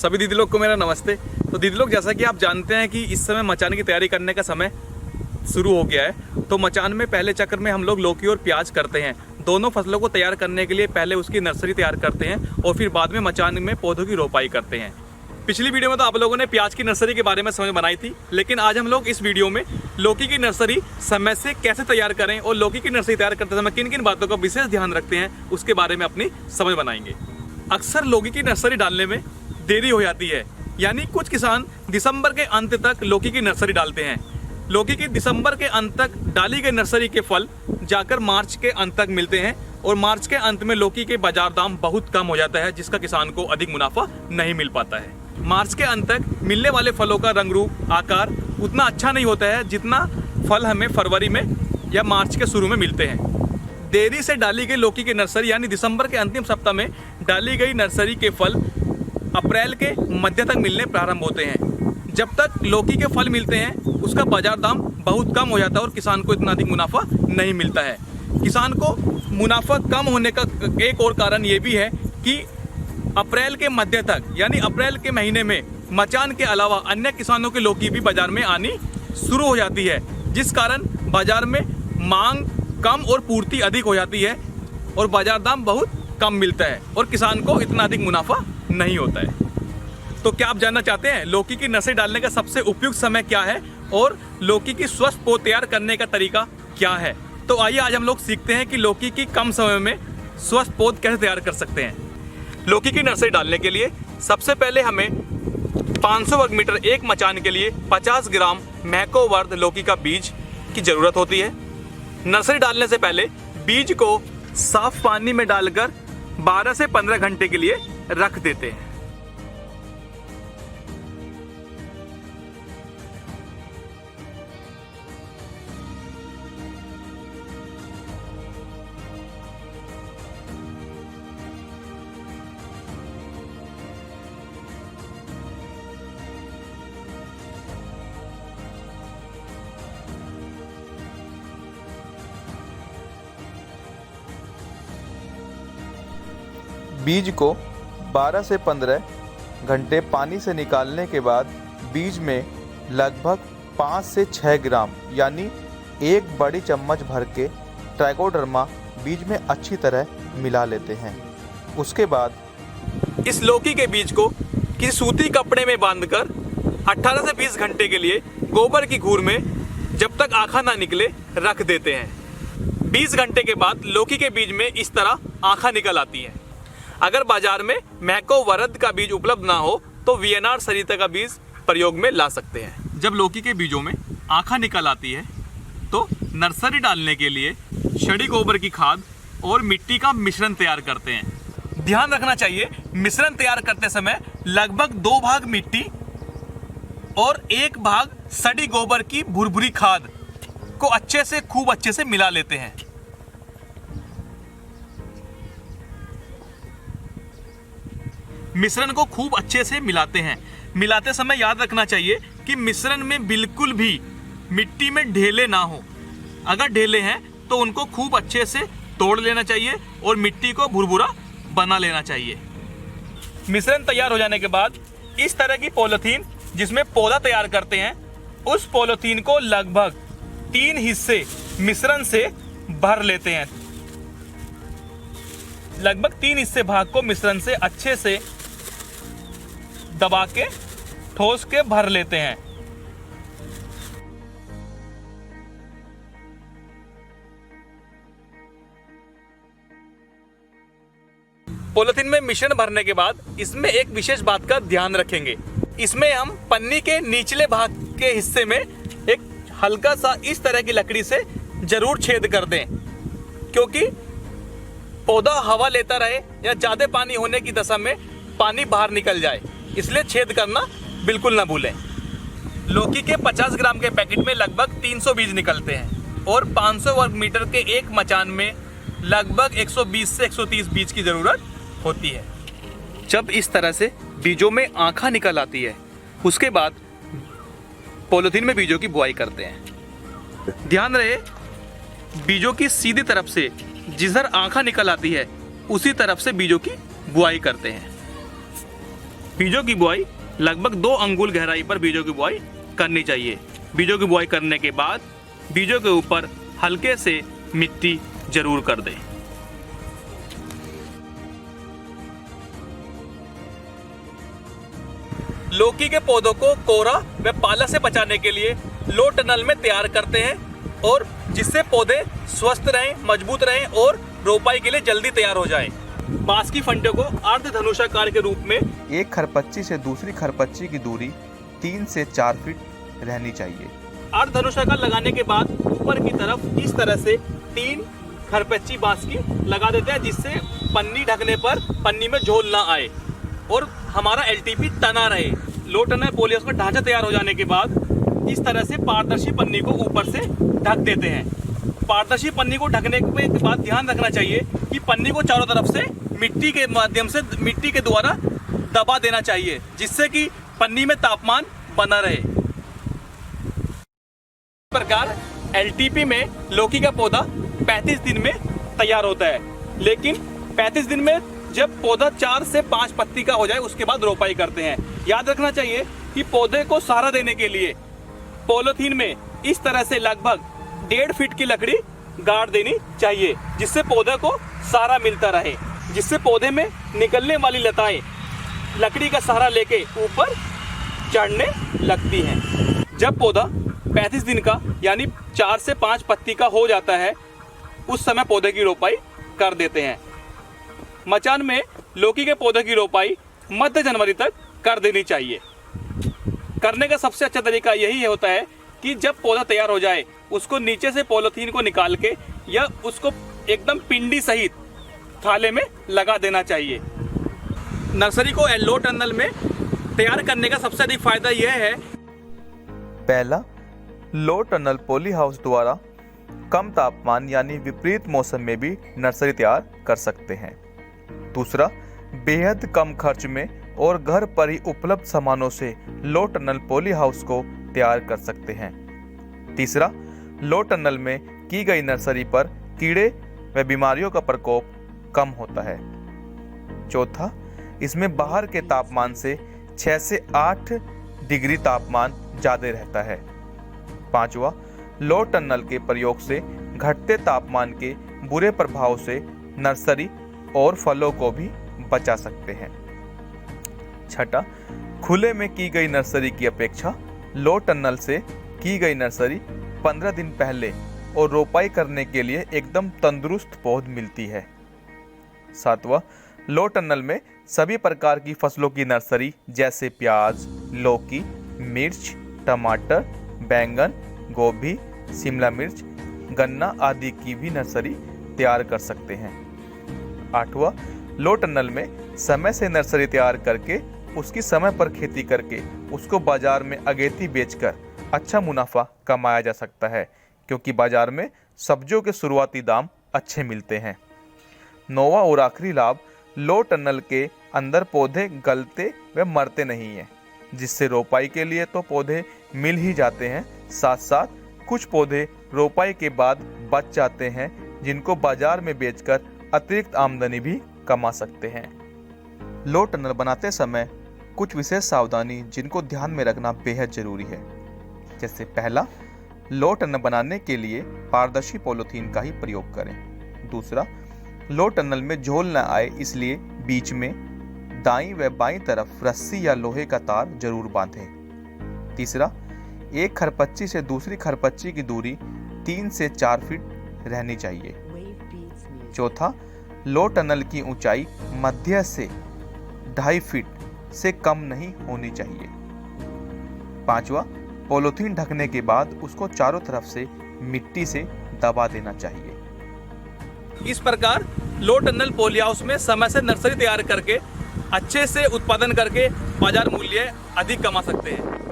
सभी दीदी लोग को मेरा नमस्ते। तो दीदी लोग, जैसा कि आप जानते हैं कि इस समय मचान की तैयारी करने का समय शुरू हो गया है। तो मचान में पहले चक्र में हम लोग लौकी और प्याज करते हैं। दोनों फसलों को तैयार करने के लिए पहले उसकी नर्सरी तैयार करते हैं और फिर बाद में मचान में पौधों की रोपाई करते हैं। पिछली वीडियो में तो आप लोगों ने प्याज की नर्सरी के बारे में समझ बनाई थी, लेकिन आज हम लोग इस वीडियो में लौकी की नर्सरी समय से कैसे तैयार करें और लौकी की नर्सरी तैयार करते समय किन किन बातों का विशेष ध्यान रखते हैं उसके बारे में अपनी समझ बनाएंगे। अक्सर लौकी की नर्सरी डालने में देरी हो जाती है, यानी कुछ किसान दिसंबर के अंत तक लौकी की नर्सरी डालते हैं। लौकी की दिसंबर के अंत तक डाली गई नर्सरी के फल जाकर मार्च के अंत तक मिलते हैं और मार्च के अंत में लौकी के बाजार दाम बहुत कम हो जाता है, जिसका किसान को अधिक मुनाफा नहीं मिल पाता है। मार्च के अंत तक मिलने वाले फलों का रंग रूप आकार उतना अच्छा नहीं होता है जितना फल हमें फरवरी में या मार्च के शुरू में मिलते हैं। देरी से डाली गई लौकी की नर्सरी यानी दिसंबर के अंतिम सप्ताह में डाली गई नर्सरी के फल अप्रैल के मध्य तक मिलने प्रारंभ होते हैं। जब तक लौकी के फल मिलते हैं उसका बाजार दाम बहुत कम हो जाता है और किसान को इतना अधिक मुनाफा नहीं मिलता है। किसान को मुनाफा कम होने का एक और कारण ये भी है कि अप्रैल के मध्य तक यानी अप्रैल के महीने में मचान के अलावा अन्य किसानों की लौकी भी बाजार में आनी शुरू हो जाती है, जिस कारण बाजार में मांग कम और पूर्ति अधिक हो जाती है और बाजार दाम बहुत कम मिलता है और किसान को इतना अधिक मुनाफा नहीं होता है। तो क्या आप जानना चाहते हैं लौकी की नर्सरी डालने का सबसे उपयुक्त समय क्या है और लौकी की स्वस्थ पौध तैयार करने का तरीका क्या है? तो आइए आज हम लोग सीखते हैं कि लौकी की कम समय में स्वस्थ पौध कैसे तैयार कर सकते हैं। लौकी की नर्सरी डालने के लिए सबसे पहले हमें 500 वर्ग मीटर एक मचान के लिए 50 ग्राम मैकोवर्ध लौकी का बीज की जरूरत होती है। नर्सरी डालने से पहले बीज को साफ पानी में डालकर 12 से 15 घंटे के लिए रख देते हैं। बीज को 12 से 15 घंटे पानी से निकालने के बाद बीज में लगभग 5 से 6 ग्राम यानी एक बड़ी चम्मच भर के ट्राइकोडर्मा बीज में अच्छी तरह मिला लेते हैं। उसके बाद इस लौकी के बीज को किसी सूती कपड़े में बांधकर 18 से 20 घंटे के लिए गोबर की घूर में जब तक आँखा ना निकले रख देते हैं। 20 घंटे के बाद लौकी के बीज में इस तरह आँखा निकल आती है। अगर बाजार में मैकोवर्ध का बीज उपलब्ध ना हो तो वीएनआर सरिता का बीज प्रयोग में ला सकते हैं। जब लौकी के बीजों में आँखा निकल आती है तो नर्सरी डालने के लिए छड़ी गोबर की खाद और मिट्टी का मिश्रण तैयार करते हैं। ध्यान रखना चाहिए, मिश्रण तैयार करते समय लगभग 2 भाग मिट्टी और 1 भाग सड़ी गोबर की भुरभुरी खाद को खूब अच्छे से मिला लेते हैं। मिश्रण को खूब अच्छे से मिलाते हैं। मिलाते समय याद रखना चाहिए कि मिश्रण में बिल्कुल भी मिट्टी में ढेले ना हो। अगर ढेले हैं तो उनको खूब अच्छे से तोड़ लेना चाहिए और मिट्टी को भुरभुरा बना लेना चाहिए। मिश्रण तैयार हो जाने के बाद इस तरह की पॉलीथीन जिसमें पौधा तैयार करते हैं, उस पॉलीथीन को लगभग 3 हिस्से मिश्रण से भर लेते हैं। लगभग 3 हिस्से भाग को मिश्रण से अच्छे से दबा के ठोस के भर लेते हैं। पॉलीथीन में मिश्रण भरने के बाद इसमें एक विशेष बात का ध्यान रखेंगे। इसमें हम पन्नी के निचले भाग के हिस्से में एक हल्का सा इस तरह की लकड़ी से जरूर छेद कर दें, क्योंकि पौधा हवा लेता रहे या ज्यादा पानी होने की दशा में पानी बाहर निकल जाए, इसलिए छेद करना बिल्कुल ना भूलें। लौकी के 50 ग्राम के पैकेट में लगभग 300 बीज निकलते हैं और 500 वर्ग मीटर के एक मचान में लगभग 120 से 130 बीज की जरूरत होती है। जब इस तरह से बीजों में आँखा निकल आती है, उसके बाद पॉलीथीन में बीजों की बुआई करते हैं। ध्यान रहे, बीजों की सीधी तरफ से जिधर आँखा निकल आती है उसी तरफ से बीजों की बुआई करते हैं। बीजों की बुआई लगभग 2 अंगुल गहराई पर बीजों की बुआई करनी चाहिए। बीजों की बुआई करने के बाद बीजों के ऊपर हल्के से मिट्टी जरूर कर दें। लौकी के पौधों को कोहरा व पाला से बचाने के लिए लो टनल में तैयार करते हैं और जिससे पौधे स्वस्थ रहें, मजबूत रहें और रोपाई के लिए जल्दी तैयार हो जाएं। बांस की फंटियों को अर्धधनुषाकार के रूप में एक खरपच्ची से दूसरी खरपच्ची की दूरी 3 से 4 फीट रहनी चाहिए। अर्धधनुषाकार लगाने के बाद ऊपर की तरफ इस तरह से 3 खरपच्ची बांस की लगा देते हैं, जिससे पन्नी ढकने पर पन्नी में झोल ना आए और हमारा एलटीपी तना रहे। लो टनल पॉली हाउस का ढांचा तैयार हो जाने के बाद इस तरह से पारदर्शी पन्नी को ऊपर से ढक देते हैं। पारदर्शी पन्नी को ढकने के बाद ध्यान रखना चाहिए कि पन्नी को चारों तरफ से मिट्टी के माध्यम से मिट्टी के द्वारा दबा देना चाहिए, जिससे कि पन्नी में तापमान बना रहे। इस प्रकार एलटीपी में लौकी का पौधा 35 दिन में तैयार होता है, लेकिन 35 दिन में जब पौधा 4 से 5 पत्ती का हो जाए उसके बाद रोपाई करते हैं। याद रखना चाहिए कि पौधे को सहारा देने के लिए पॉलीथीन में इस तरह से लगभग 1.5 फीट की लकड़ी गाड़ देनी चाहिए, जिससे पौधे को सहारा मिलता रहे, जिससे पौधे में निकलने वाली लताएं लकड़ी का सहारा लेके ऊपर चढ़ने लगती हैं। जब पौधा 35 दिन का यानी 4 से 5 पत्ती का हो जाता है, उस समय पौधे की रोपाई कर देते हैं। मचान में लौकी के पौधे की रोपाई मध्य जनवरी तक कर देनी चाहिए। करने का सबसे अच्छा तरीका यही होता है कि जब पौधा तैयार हो जाए उसको नीचे से पॉलीथीन को निकाल के या उसको एकदम पिंडी सहित थाले में लगा देना चाहिए। नर्सरी को लो टनल में तैयार करने का सबसे अधिक फायदा यह है, पहला, लो टनल पॉली हाउस द्वारा कम तापमान यानी विपरीत मौसम में भी नर्सरी तैयार कर सकते हैं। दूसरा, बेहद कम खर्च में और घर पर ही उपलब्ध सामानों से लो टनल पॉली हाउस को तैयार कर सकते हैं। तीसरा, लो टनल में की गई नर्सरी पर कीड़े व बीमारियों का प्रकोप कम होता है। चौथा, इसमें बाहर के तापमान से 6 से 8 डिग्री तापमान ज़्यादा रहता है। पांचवा, लो टनल के प्रयोग से घटते तापमान के बुरे प्रभाव से नर्सरी और फलों को भी बचा सकते हैं। छठा, खुले में की गई नर्सरी की अपेक्षा लो टनल से की गई नर्सरी 15 दिन पहले और रोपाई करने के लिए एकदम तंदुरुस्त पौध मिलती है। सातवां, लो टनल में सभी प्रकार की फसलों की नर्सरी जैसे प्याज, लौकी, मिर्च, टमाटर, बैंगन, गोभी, शिमला मिर्च, गन्ना आदि की भी नर्सरी तैयार कर सकते हैं। आठवां, लो टनल में समय से नर्सरी तैयार करके उसकी समय पर खेती करके उसको बाजार में अगेती बेचकर अच्छा मुनाफा कमाया जा सकता है, क्योंकि बाजार में सब्जियों के शुरुआती दाम अच्छे मिलते हैं। नौवां और आखिरी लाभ, लो टनल के अंदर पौधे गलते व मरते नहीं हैं, जिससे रोपाई के लिए तो पौधे मिल ही जाते हैं, साथ साथ कुछ पौधे रोपाई के बाद बच जाते हैं, जिनको बाजार में बेचकर अतिरिक्त आमदनी भी कमा सकते हैं। लो टनल बनाते समय कुछ विशेष सावधानी जिनको ध्यान में रखना बेहद जरूरी है। जैसे पहला, लो टनल बनाने के लिए पारदर्शी पॉलीथीन का ही प्रयोग करें। दूसरा, लो टनल में झोल न आए इसलिए बीच में दाईं व बाईं तरफ रस्सी या लोहे का तार जरूर बांधें। तीसरा, एक खरपच्ची से दूसरी खरपच्ची की दूरी 3 से 4 फीट रहनी चाहिए। चौथा, लो टनल की ऊंचाई मध्य से 2.5 फीट से कम नहीं होनी चाहिए। पांचवा, पॉलीथीन ढकने के बाद उसको चारों तरफ से मिट्टी से दबा देना चाहिए। इस प्रकार लो टनल पॉली हाउस में समय से नर्सरी तैयार करके अच्छे से उत्पादन करके बाजार मूल्य अधिक कमा सकते हैं।